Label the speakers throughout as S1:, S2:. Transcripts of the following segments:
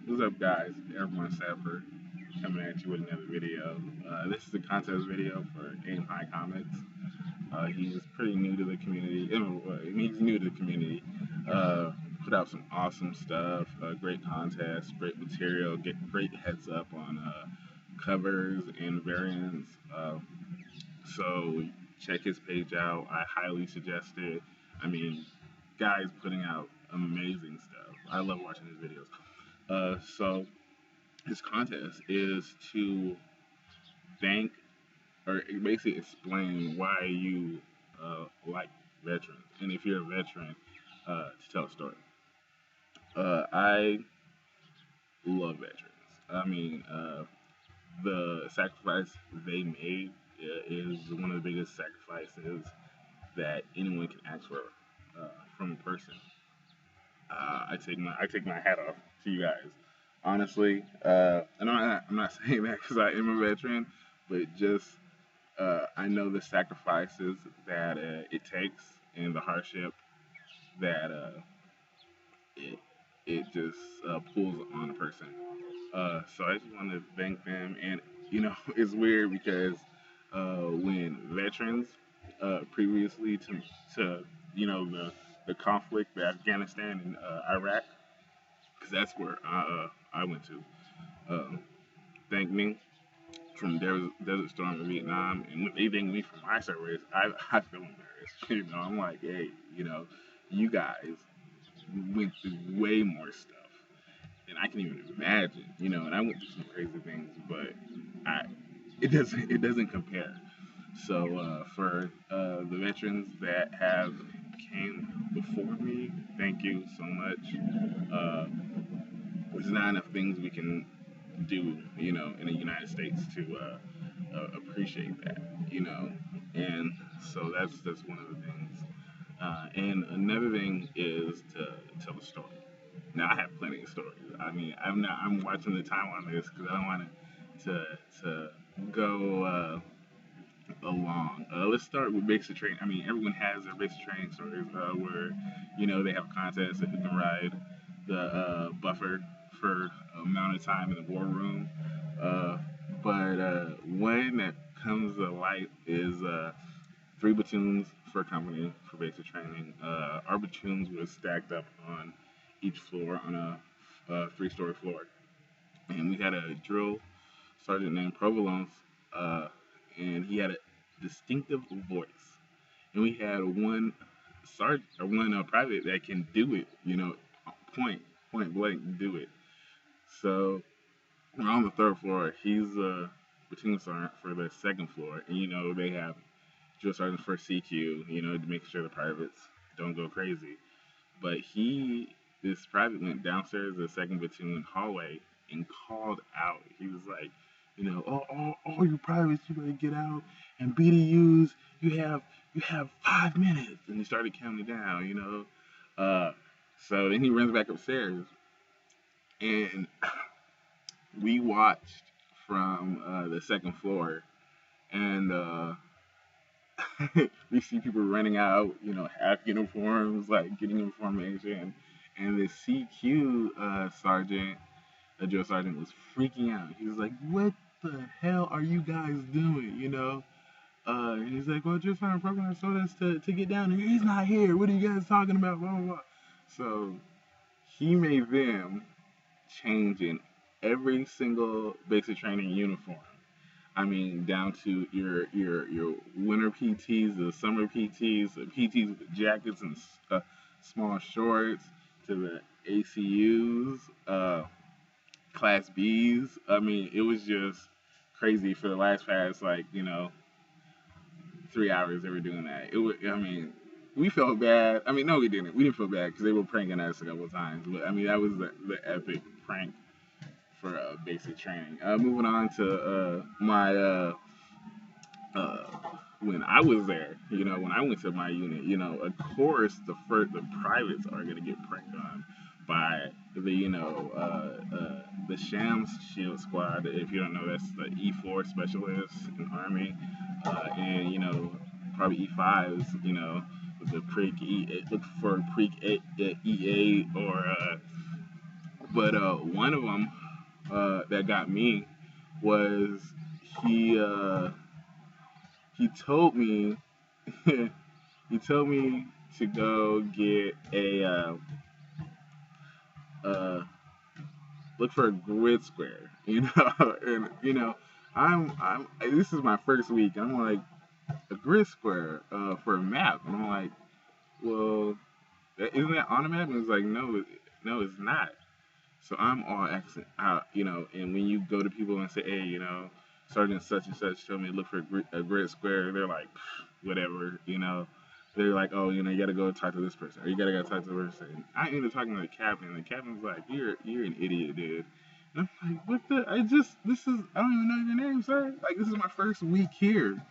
S1: What's up, guys? Everyone, Sanford coming at you with another video. This is a contest video for Aim High Comics. He's pretty new to the community. He's new to the community. Uh, Put out some awesome stuff. Great contest, great material, get great heads up on covers and variants. So check his page out. I highly suggest it. I mean, guy's putting out amazing stuff. I love watching his videos. So his contest is to thank or basically explain why you like veterans, and if you're a veteran, to tell a story. I love veterans. I mean, the sacrifice they made is one of the biggest sacrifices that anyone can ask for from a person. I take my hat off to you guys. Honestly, and I'm not saying that because I am a veteran, but just I know the sacrifices that it takes and the hardship that it it just pulls on a person. So I just want to thank them, and it's weird because when veterans previously to the conflict, the Afghanistan and Iraq, because that's where I went to. Uh, thank me from Desert Storm in Vietnam, and when they thank me for my service, I feel embarrassed. I'm like, hey, you guys went through way more stuff than I can even imagine. And I went through some crazy things, but I it doesn't compare. So for the veterans that have came before me, thank you so much. There's not enough things we can do, in the United States to appreciate that, and so that's one of the things. And another thing is to tell a story. Now I have plenty of stories. I mean, I'm watching the time on this because I don't want to go along. Let's start with basic training. I mean, everyone has their basic training stories where they have contests and who can ride the buffer for amount of time in the war room. Uh, but one that comes to light is three platoons for a company for basic training. Our platoons were stacked up on each floor on a three-story floor, and we had a drill sergeant named Provolone, uh, and he had a distinctive voice, and we had one sergeant or one private that can do it, point point blank do it. So we're on the third floor. He's a platoon sergeant for the second floor, and they have drill sergeants for CQ, to make sure the privates don't go crazy. But this private went downstairs to the second platoon hallway and called out. He was like, all you privates, you better get out. And BDUs, you have 5 minutes. And he started counting down. Uh, so then he runs back upstairs, and we watched from the second floor, and we see people running out, half uniforms, like getting information, and the CQ sergeant, the drill sergeant, was freaking out. He was like, "What the hell are you guys doing?" He's like, "Well, drill sergeant program told us to get down here. He's not here. What are you guys talking about?" Blah blah blah. So he made them change in every single basic training uniform. I mean, down to your winter PTs, the summer PTs, the PTs with the jackets and small shorts, to the ACUs, Class Bs. I mean, it was just crazy for the last past 3 hours they were doing that. It was, I mean, we felt bad. I mean, no, we didn't. We didn't feel bad because they were pranking us a couple of times. But I mean, that was the epic prank for basic training. Moving on to my uh, when I was there, when I went to my unit, of course the privates are gonna get pranked on by the Shams Shield Squad. If you don't know, that's the E4 specialists in Army, and probably E5s, with the Prick look for Prick EA or But one of them that got me was he he told me he told me to go get a uh, look for a grid square, and I'm this is my first week. I'm like a grid square for a map, and I'm like, well, isn't that on the map? And it's like, no, it's not. So I'm all accent out, and when you go to people and say, hey, Sergeant such and such told me to look for a grid square, they're like, whatever. They're like, oh, you gotta go talk to this person, or you gotta go talk to this person. I ended up talking to the captain, and the captain's like, you're an idiot, dude. And I'm like, what the? I don't even know your name, sir. Like, this is my first week here.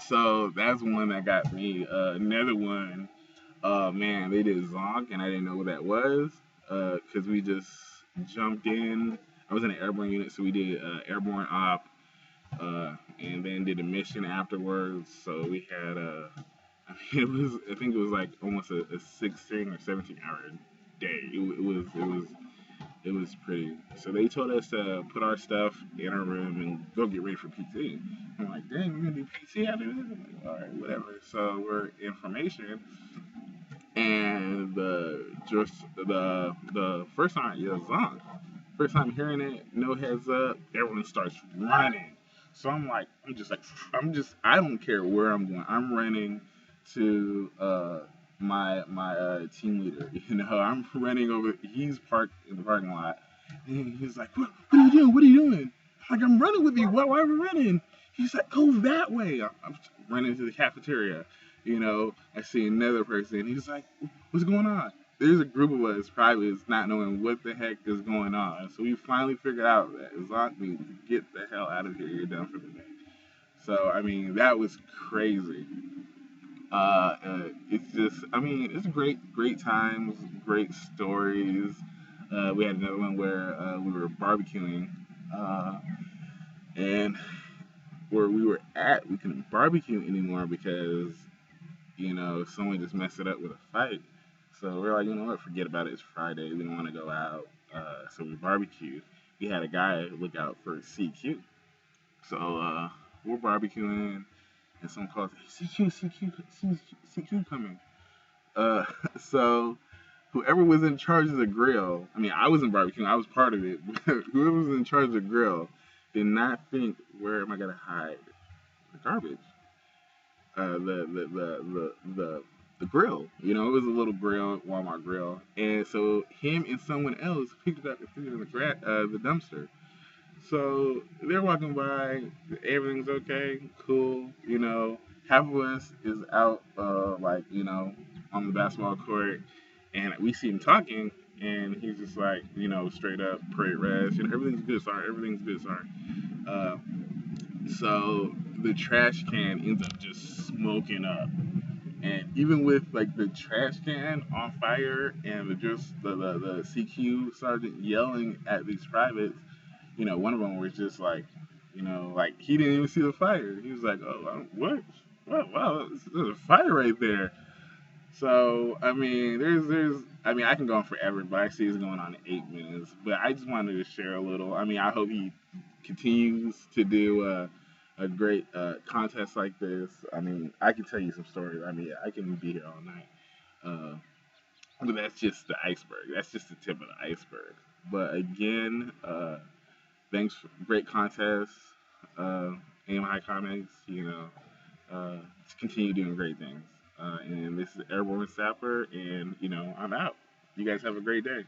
S1: So that's one that got me. Another one, man, they did Zonk, and I didn't know what that was, because we just jumped in. I was in an airborne unit, so we did airborne op, and then did a mission afterwards. So we had I think it was like almost a 16 or 17-hour day. It was pretty. So they told us to put our stuff in our room and go get ready for PT. I'm like, dang, we're gonna do PT after this? I'm like, all right, whatever. So we're in formation, and the first time it was on, first time hearing it, no heads up, everyone starts running. So I don't care where I'm going. I'm running to my team leader. I'm running over. He's parked in the parking lot, and he's like, "What are you doing? What are you doing?" I'm like, "I'm running with you. Why are we running?" He's like, "Go that way." I'm running to the cafeteria. I see another person. He's like, "What's going on?" There's a group of us privates not knowing what the heck is going on. So we finally figured out that Zonk needs to get the hell out of here. You're done for the day. So I mean, that was crazy. It's just, I mean, it's great times, great stories. We had another one where we were barbecuing, uh, and where we were at, we couldn't barbecue anymore because someone just messed it up with a fight. So we're like, you know what, forget about it. It's Friday. We don't want to go out. So we barbecued. We had a guy look out for CQ. So we're barbecuing, and someone calls, hey, CQ coming. Uh, so whoever was in charge of the grill, I mean, I wasn't barbecuing, I was part of it, but whoever was in charge of the grill did not think, where am I going to hide the garbage? The grill. It was a little grill, Walmart grill, and so him and someone else picked it up and threw it in the dumpster. So they're walking by, everything's okay, cool. Half of us is out, on the basketball court, and we see him talking, and he's just like, straight up, pray rest, everything's good, sorry, everything's good, sorry. Uh, so the trash can ends up just smoking up, and even with like the trash can on fire and the CQ sergeant yelling at these privates, one of them was just like, like he didn't even see the fire. He was like, oh, what? Wow, there's a fire right there. So I mean, I mean, I can go on forever, but I see it's going on 8 minutes. But I just wanted to share a little. I mean, I hope he continues to do a great contest like this. I mean, I can tell you some stories. I mean, I can be here all night. Uh, but that's just the iceberg. That's just the tip of the iceberg. But again, thanks for great contest. Aim High Comics, continue doing great things. And this is Airborne Sapper, and I'm out. You guys have a great day.